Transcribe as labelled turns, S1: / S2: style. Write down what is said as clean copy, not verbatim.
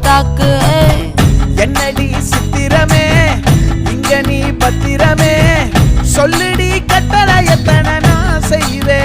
S1: தாக்கு.
S2: என்னடி சித்திரமே இங்க நீ பத்திரமே சொல்லுடி கட்டளை எத்தனை நான் செய்வேன்.